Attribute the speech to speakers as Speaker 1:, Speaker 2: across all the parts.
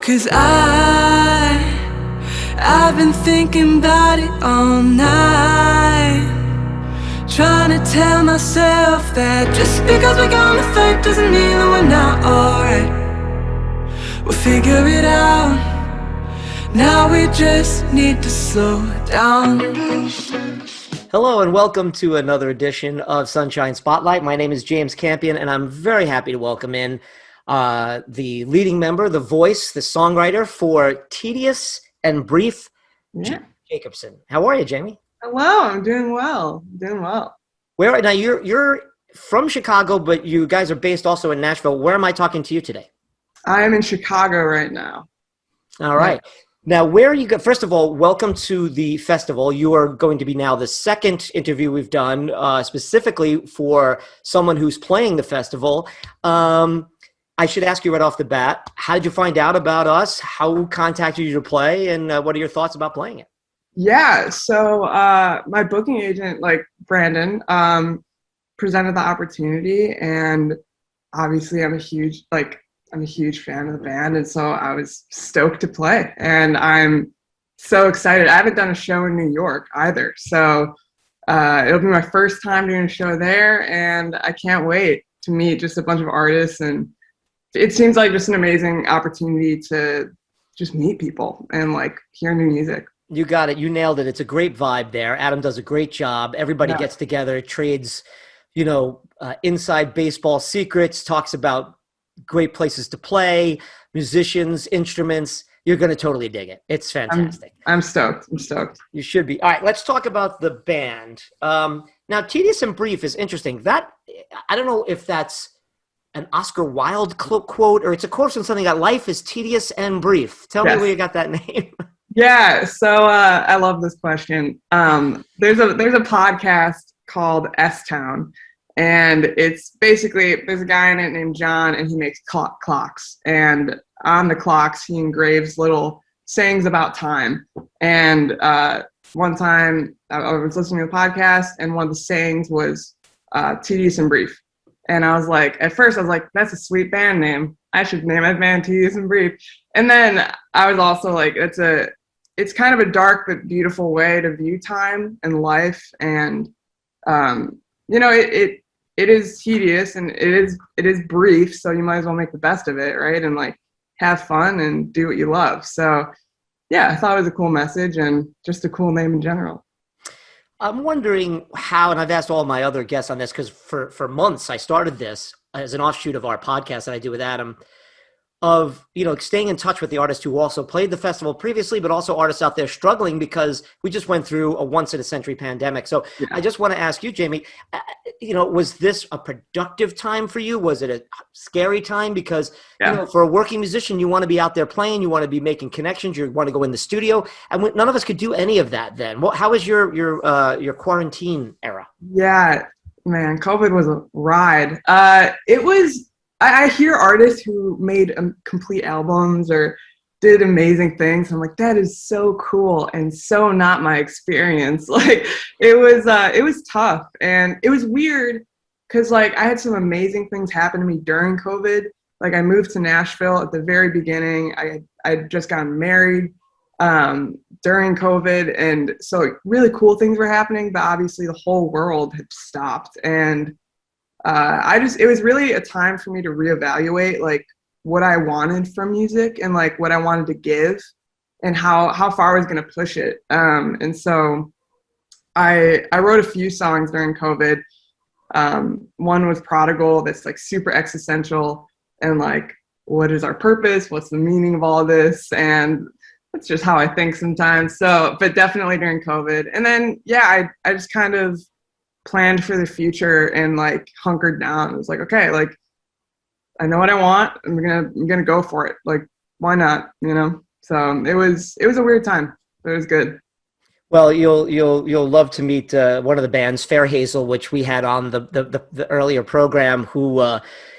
Speaker 1: 'Cause I've been thinking about it all night, trying to tell myself that just because we're gonna fight doesn't mean that we're not alright. We'll figure it out. Now we just need to slow down.
Speaker 2: Hello and welcome to another edition of Sunshine Spotlight. My name is James Campion, and I'm very happy to welcome in the leading member, the voice, the songwriter for Tedious and Brief, Jamie Jacobsen. How are you, Jamie?
Speaker 3: Hello, I'm doing well.
Speaker 2: Where now? You're from Chicago, but you guys are based also in Nashville. Where am I talking to you today?
Speaker 3: I am in Chicago right now.
Speaker 2: All right. Yeah. Now, where are you go? First of all, welcome to the festival. You are going to be now the second interview we've done specifically for someone who's playing the festival. I should ask you right off the bat, how did you find out about us? How contacted you to play? And what are your thoughts about playing it?
Speaker 3: Yeah, so my booking agent, Brandon, presented the opportunity, and obviously I'm a huge fan of the band, and so I was stoked to play, and I'm so excited. I haven't done a show in New York either, so it'll be my first time doing a show there, and I can't wait to meet just a bunch of artists, and it seems like just an amazing opportunity to just meet people and hear new music.
Speaker 2: You got it. You nailed it. It's a great vibe there. Adam does a great job. Everybody gets together, trades, inside baseball secrets, talks about great places to play, musicians, instruments. You're going to totally dig it. It's fantastic.
Speaker 3: I'm stoked.
Speaker 2: You should be. All right, let's talk about the band. Now, Tedious and Brief is interesting. That I don't know if that's an Oscar Wilde quote or it's a quote from something that life is tedious and brief. Tell me where you got that name.
Speaker 3: Yeah, so I love this question. There's a podcast called S-Town, and it's basically, there's a guy in it named John, and he makes clocks, and on the clocks he engraves little sayings about time. And one time I was listening to a podcast, and one of the sayings was tedious and brief. And I was like, at first I was like, that's a sweet band name. I should name my band Tedious and Brief. And then I was also like, it's kind of a dark but beautiful way to view time and life. And, it is tedious and it is brief. So you might as well make the best of it, right? And have fun and do what you love. So yeah, I thought it was a cool message and just a cool name in general.
Speaker 2: I'm wondering how, and I've asked all my other guests on this because for months I started this as an offshoot of our podcast that I do with Adam, of staying in touch with the artists who also played the festival previously, but also artists out there struggling because we just went through a once-in-a-century pandemic. So I just want to ask you, Jamie, was this a productive time for you? Was it a scary time? Because for a working musician, you want to be out there playing, you want to be making connections, you want to go in the studio, and none of us could do any of that then. How was your quarantine era?
Speaker 3: Yeah, man, COVID was a ride. It was. I hear artists who made complete albums or did amazing things. I'm like, that is so cool and so not my experience. It was tough, and it was weird because I had some amazing things happen to me during COVID. I moved to Nashville at the very beginning. I had just gotten married during COVID, and so really cool things were happening. But obviously, the whole world had stopped, and it was really a time for me to reevaluate what I wanted from music and what I wanted to give and how far I was going to push it. And so I wrote a few songs during COVID. One was Prodigal, that's super existential and what is our purpose? What's the meaning of all this? And that's just how I think sometimes. So, but definitely during COVID. And then, I just kind of planned for the future and hunkered down. It was okay, I know what I want. I'm gonna go for it. Why not? So it was a weird time, but it was good.
Speaker 2: Well, you'll love to meet one of the bands, Fair Hazel, which we had on the earlier program, who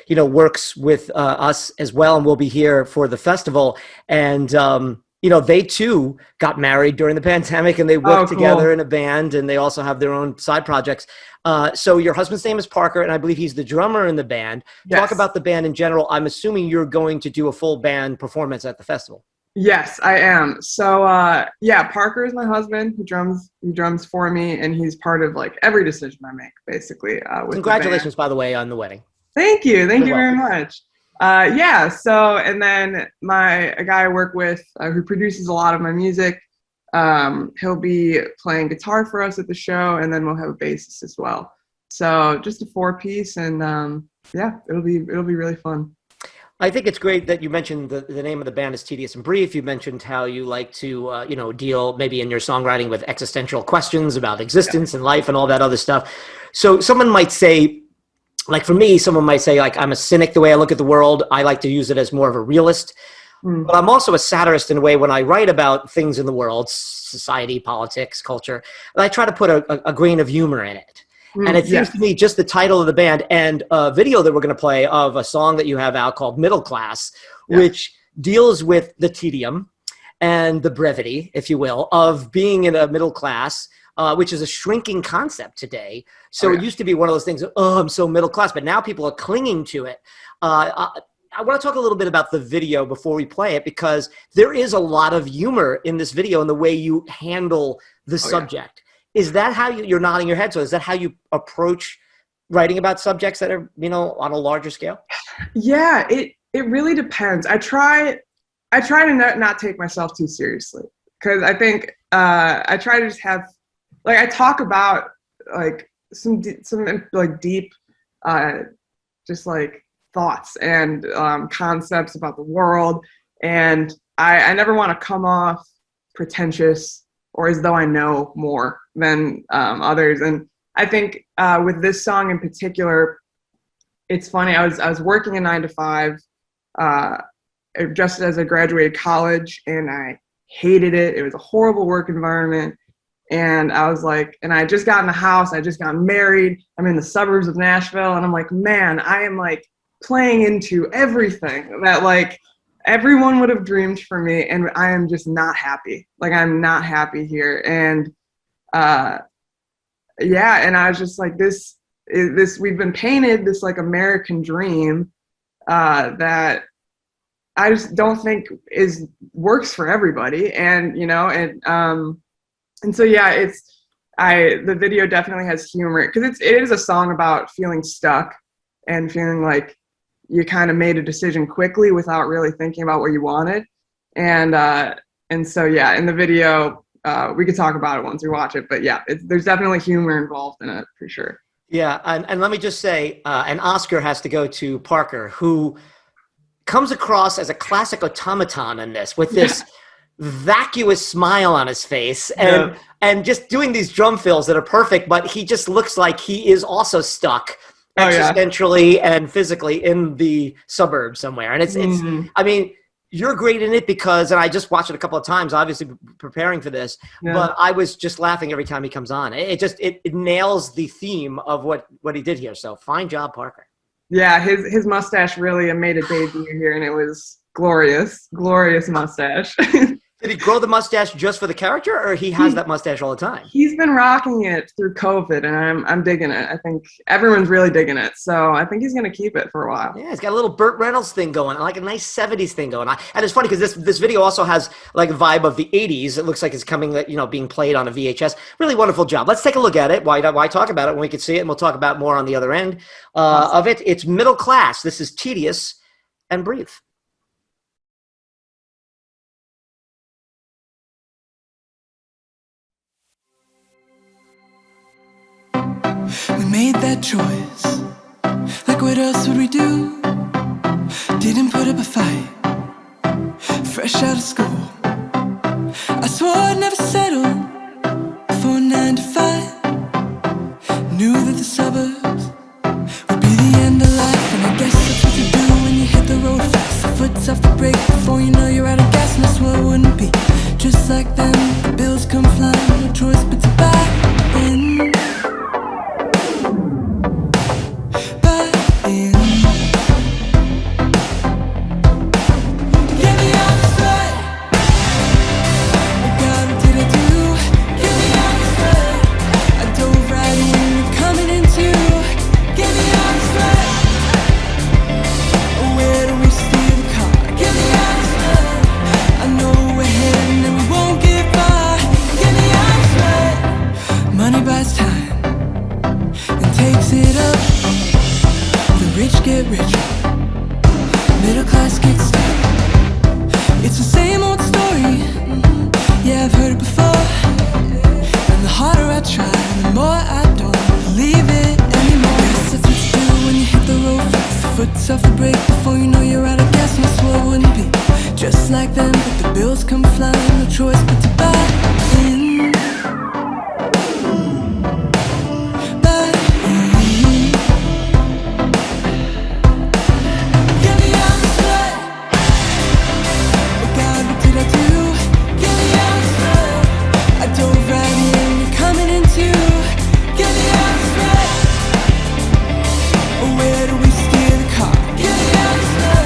Speaker 2: works with us as well, and will be here for the festival. And they too got married during the pandemic and they worked together in a band, and they also have their own side projects. So your husband's name is Parker, and I believe he's the drummer in the band.
Speaker 3: Yes.
Speaker 2: Talk about the band in general. I'm assuming you're going to do a full band performance at the festival.
Speaker 3: Yes, I am. So Parker is my husband. He drums for me, and he's part of like every decision I make, basically.
Speaker 2: Congratulations, by the way, on the wedding.
Speaker 3: Thank you very much. So, and then a guy I work with who produces a lot of my music, he'll be playing guitar for us at the show, and then we'll have a bassist as well. So just a 4-piece, and it'll be really fun.
Speaker 2: I think it's great that you mentioned the name of the band is Tedious and Brief. You mentioned how you like to, deal maybe in your songwriting with existential questions about existence and life and all that other stuff. So someone might say, like for me, someone might say, like, I'm a cynic the way I look at the world. I like to use it as more of a realist. But I'm also a satirist in a way when I write about things in the world, society, politics, culture. And I try to put a grain of humor in it. And it seems to me just the title of the band and a video that we're going to play of a song that you have out called Middle Class, which deals with the tedium and the brevity, if you will, of being in a middle class, which is a shrinking concept today. So it used to be one of those things, I'm so middle class, but now people are clinging to it. I want to talk a little bit about the video before we play it, because there is a lot of humor in this video in the way you handle the subject. Is that how you're nodding your head? So is that how you approach writing about subjects that are, on a larger scale? Yeah,
Speaker 3: it really depends. I try to not take myself too seriously, because I think I try to just have, like, I talk about like some like deep, just like thoughts and concepts about the world, and I never want to come off pretentious or as though I know more than others. And I think with this song in particular, it's funny. I was working a 9-to-5 just as I graduated college, and I hated it. It was a horrible work environment. And I was like, and I just got in a house. I just got married. I'm in the suburbs of Nashville, and I'm like, man, I am like playing into everything that like everyone would have dreamed for me, and I am just not happy. Like, I'm not happy here. And and I was just like, this we've been painted this like American dream that I just don't think works for everybody. And so the video definitely has humor, because it is a song about feeling stuck and feeling like you kind of made a decision quickly without really thinking about what you wanted. And so, in the video, we could talk about it once we watch it, but there's definitely humor involved in it for sure.
Speaker 2: Yeah. And let me just say, an Oscar has to go to Parker, who comes across as a classic automaton in this, with this vacuous smile on his face and just doing these drum fills that are perfect, but he just looks like he is also stuck existentially and physically in the suburbs somewhere. And it's I mean, you're great in it, because, and I just watched it a couple of times, obviously preparing for this, but I was just laughing every time he comes on. It nails the theme of what he did here. So fine job, Parker. Yeah,
Speaker 3: his mustache really made a debut here, and it was glorious mustache.
Speaker 2: Did he grow the mustache just for the character, or he has that mustache all the time?
Speaker 3: He's been rocking it through COVID, and I'm digging it. I think everyone's really digging it, so I think he's going to keep it for a while.
Speaker 2: Yeah, he's got a little Burt Reynolds thing going, like a nice 70s thing going on. And it's funny because this video also has like a vibe of the 80s. It looks like it's coming, being played on a VHS. Really wonderful job. Let's take a look at it. Why talk about it when we can see it, and we'll talk about more on the other end of it. It's Middle Class. This is Tedious and Brief.
Speaker 1: We made that choice. Like, what else would we do? Didn't put up a fight. Fresh out of school, I swore I'd never settle for a 9-to-5. Knew that the suburbs would be the end of life, and I guess that's what you do when you hit the road fast. The foot's off the brake before you know you're out of gas, and I swore it wouldn't be just like them. The bills come flying, no choice but to buy in. yourself a break before you know you're out of gas, and I swore it wouldn't be just like them, but the bills come flying, no choice but to buy in. Buy in. Get me out this way. Oh God, what did I do? Get me out this way. I dove right in, you're coming in too. Get me out this way. Oh, where do we steer the car? Get me out this way.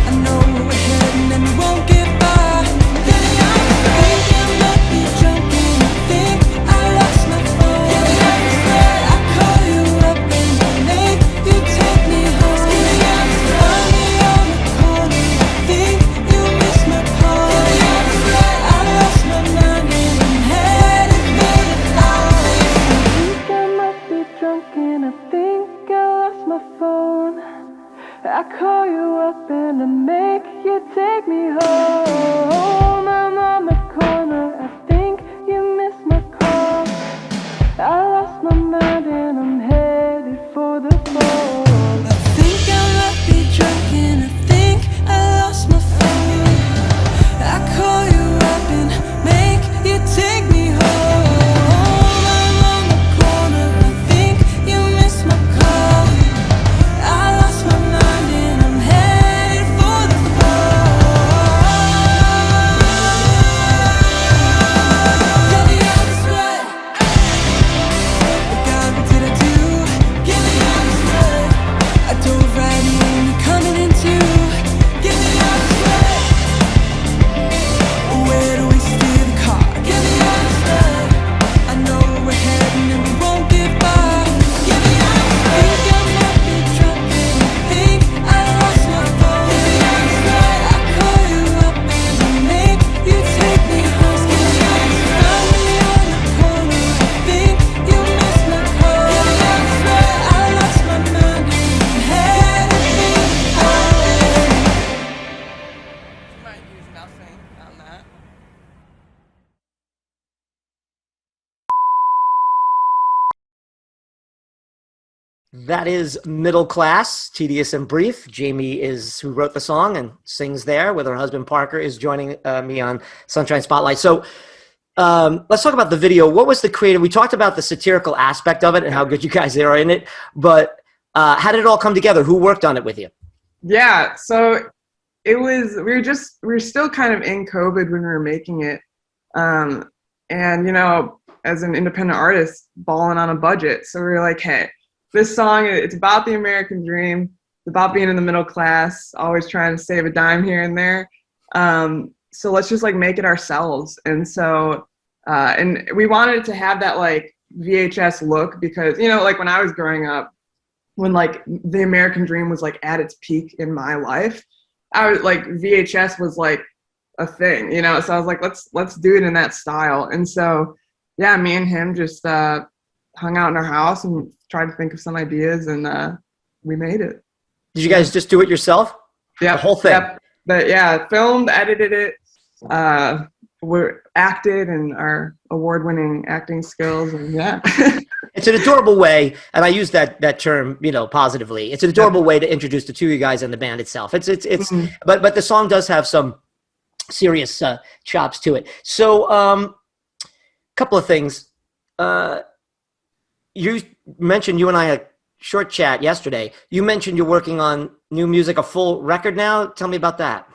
Speaker 1: I know where we're heading and we won't get far. Get me out this way. Think I might be drunk and I think I lost my phone. Get me out this way. I call you up and I make you take me home. Get me out this way. Find me on the corner. I think you missed my call. Get me out this way. I lost my mind and I'm headed for the fall. I think I might be drunk and I think I lost my phone. I call you up and I make you take me home. I'm on the corner, I think you missed my call. I lost my mind and I'm headed for the fall. I think I might be drunk and I think I lost my phone. I call you up and make you take me home. I'm on the corner, I think you missed my call. I lost my mind and I'm headed for the fall. Get me out this way. Oh God, what did I do? Get me out this way. I dove right in, you're coming in too. Get me out this way. Where do we steer the car? Get me out this way. I know where we're heading and we won't get far. Get me out this way. Think I might be drunk and I think I lost my phone. Get me out this way. I call you up and I make you take me home. Get me out this way. Find me on the corner. I think you missed my call. Get me out this way. I lost my mind and I'm headed for the fall. Might use nothing on that.
Speaker 2: That is Middle Class, Tedious and Brief. Jamie is who wrote the song and sings there with her husband Parker is joining me on Sunshine Spotlight. So let's talk about the video. What was the creative? We talked about the satirical aspect of it and how good you guys are in it, but how did it all come together? Who worked on it with you?
Speaker 3: Yeah, so it was, we were still kind of in COVID when we were making it. And, you know, as an independent artist, balling on a budget. So we were like, hey, this song, it's about the American dream. It's about being in the middle class, always trying to save a dime here and there. So let's just like make it ourselves. And so, and we wanted it to have that like VHS look because, you know, like when I was growing up, when like the American dream was like at its peak in my life, I was like VHS was like a thing, you know? So I was like, let's do it in that style. And so, yeah, me and him just hung out in our house and tried to think of some ideas, and we made it.
Speaker 2: Did you guys just do it yourself?
Speaker 3: Yeah,
Speaker 2: the whole thing.
Speaker 3: Yep. But yeah, filmed, edited it, we acted, and our award-winning acting skills, and yeah.
Speaker 2: It's an adorable way, and I use that term, you know, positively. It's an adorable way to introduce the two of you guys and the band itself. It's
Speaker 3: Mm-hmm.
Speaker 2: but the song does have some serious chops to it. So, couple of things. You mentioned you and I had a short chat yesterday. You mentioned you're working on new music, a full record now. Tell me about that.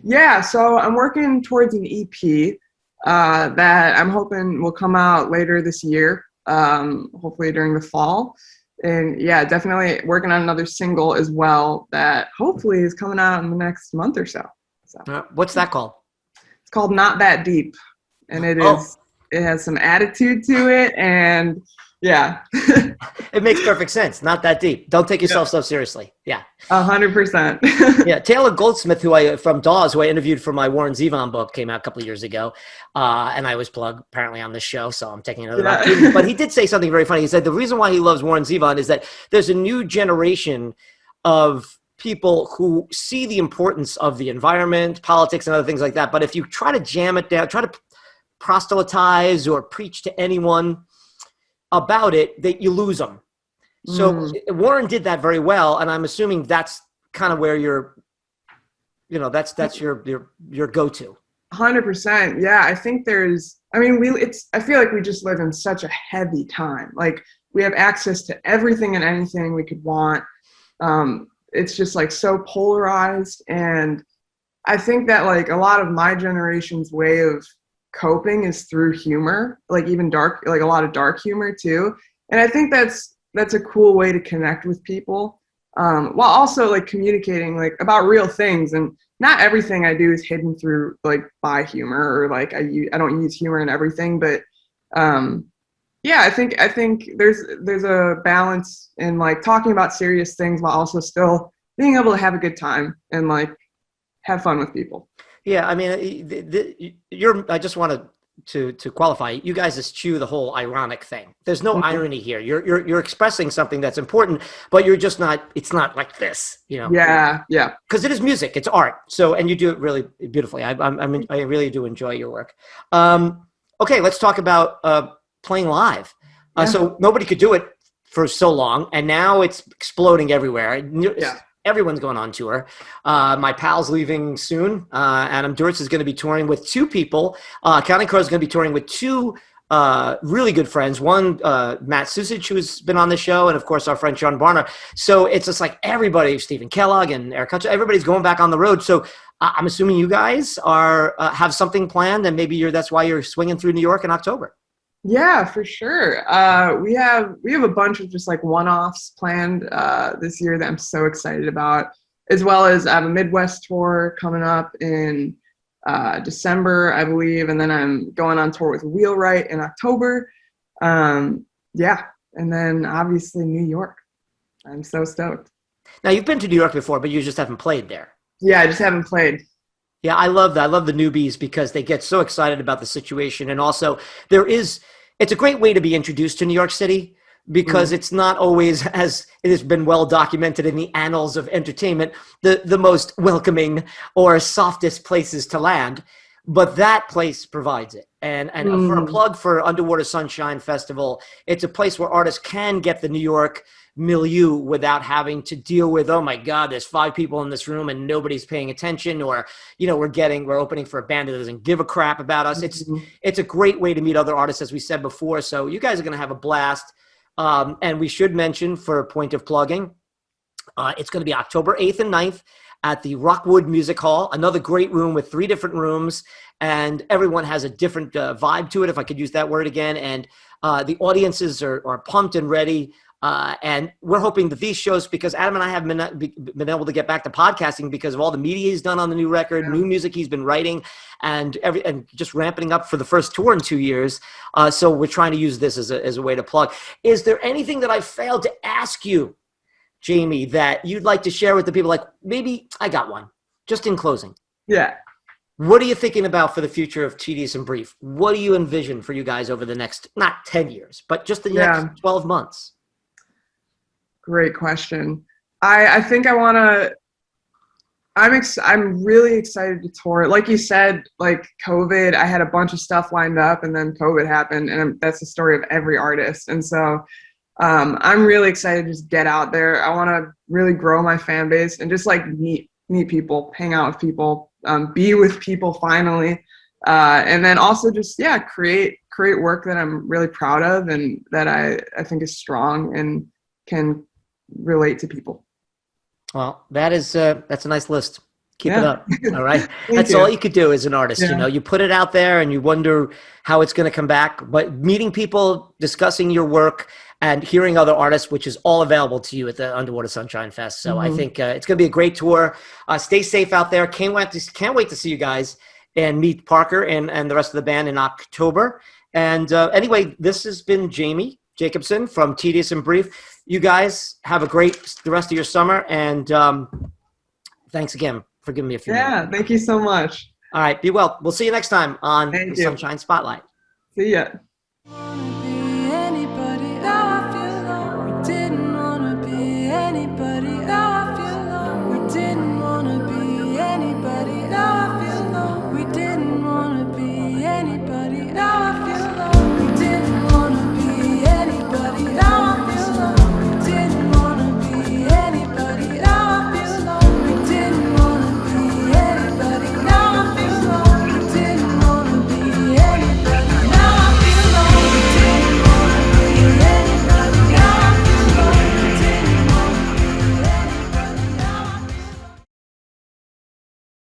Speaker 3: Yeah, so I'm working towards an EP that I'm hoping will come out later this year, hopefully during the fall. And yeah, definitely working on another single as well that hopefully is coming out in the next month or so.
Speaker 2: What's that called?
Speaker 3: It's called Not That Deep. And it has some attitude to it, and yeah.
Speaker 2: It makes perfect sense. Not that deep. Don't take yourself so seriously. Yeah.
Speaker 3: 100%.
Speaker 2: Yeah. Taylor Goldsmith, from Dawes, who I interviewed for my Warren Zevon book, came out a couple of years ago. And I was plugged apparently on this show, so I'm taking another opportunity. But he did say something very funny. He said the reason why he loves Warren Zevon is that there's a new generation of people who see the importance of the environment, politics, and other things like that. But if you try to jam it down, try to proselytize or preach to anyone about it, that you lose them. So Warren did that very well, and I'm assuming that's kind of where you're, that's your go-to.
Speaker 3: 100%. Yeah, I think I feel like we just live in such a heavy time. Like we have access to everything and anything we could want. It's just like so polarized. And I think that like a lot of my generation's way of coping is through humor, like even like a lot of dark humor too. And I think that's a cool way to connect with people, while also like communicating like about real things. And not everything I do is hidden through like by humor, or like I don't use humor in everything, but yeah, I think there's a balance in like talking about serious things while also still being able to have a good time and like have fun with people.
Speaker 2: Yeah, I mean, I just wanted to qualify. You guys eschew the whole ironic thing. There's no irony here. You're expressing something that's important, but you're just not. It's not like this,
Speaker 3: Yeah.
Speaker 2: Because it is music. It's art. So, and you do it really beautifully. I really do enjoy your work. Okay, let's talk about playing live. So nobody could do it for so long, and now it's exploding everywhere.
Speaker 3: Yeah.
Speaker 2: Everyone's going on tour. My pal's leaving soon. Adam Duritz is going to be touring with two people. Counting Crows is going to be touring with two really good friends. One, Matt Susich, who's been on the show, and of course our friend Sean Barner. So it's just like everybody, Stephen Kellogg and Eric Hutch, everybody's going back on the road. So I'm assuming you guys are have something planned, and maybe that's why you're swinging through New York in October.
Speaker 3: Yeah, for sure. We have a bunch of just like one-offs planned this year that I'm so excited about, as well as I have a Midwest tour coming up in December, I believe, and then I'm going on tour with Wheelwright in October. Yeah, and then obviously New York. I'm so stoked.
Speaker 2: Now you've been to New York before, but you just haven't played there.
Speaker 3: Yeah, I just haven't played.
Speaker 2: Yeah, I love that. I love the newbies because they get so excited about the situation. And also it's a great way to be introduced to New York City because it's not always, as it has been well documented in the annals of entertainment, the most welcoming or softest places to land. But that place provides it. And for a plug for Underwater Sunshine Festival, it's a place where artists can get the New York milieu without having to deal with, oh my God, there's 5 people in this room and nobody's paying attention, or, we're opening for a band that doesn't give a crap about us. It's a great way to meet other artists, as we said before. So you guys are going to have a blast. And we should mention, for a point of plugging, it's going to be October 8th and 9th at the Rockwood Music Hall, another great room with 3 different rooms, and everyone has a different vibe to it, if I could use that word again. And the audiences are pumped and ready. And we're hoping that these shows, because Adam and I haven't been able to get back to podcasting because of all the media he's done on the new record, new music he's been writing, and just ramping up for the first tour in 2 years. So we're trying to use this as a way to plug. Is there anything that I failed to ask you, Jamie, that you'd like to share with the people? Like, maybe I got one, just in closing.
Speaker 3: Yeah.
Speaker 2: What are you thinking about for the future of Tedious and Brief? What do you envision for you guys over the next, not 10 years, but just the next 12 months?
Speaker 3: Great question. I think I'm really excited to tour. Like you said, like COVID, I had a bunch of stuff lined up and then COVID happened, and that's the story of every artist. And so I'm really excited to just get out there. I want to really grow my fan base and just like meet people, hang out with people, be with people finally. And then also just, create work that I'm really proud of and that I think is strong and can relate to people.
Speaker 2: Well, that's a nice list. Keep it up. All right.
Speaker 3: That's
Speaker 2: all you could do as an artist. You put it out there and you wonder how it's going to come back, but meeting people, discussing your work, and hearing other artists, which is all available to you at the Underwater Sunshine Fest. So I think it's going to be a great tour. Stay safe out there. Can't wait to see you guys and meet Parker and the rest of the band in October. And anyway, this has been Jamie Jacobsen from Tedious and Brief. You guys have a great the rest of your summer, and thanks again for giving me a few minutes.
Speaker 3: Thank you so much.
Speaker 2: All right, be well. We'll see you next time on the Sunshine Spotlight.
Speaker 3: See ya.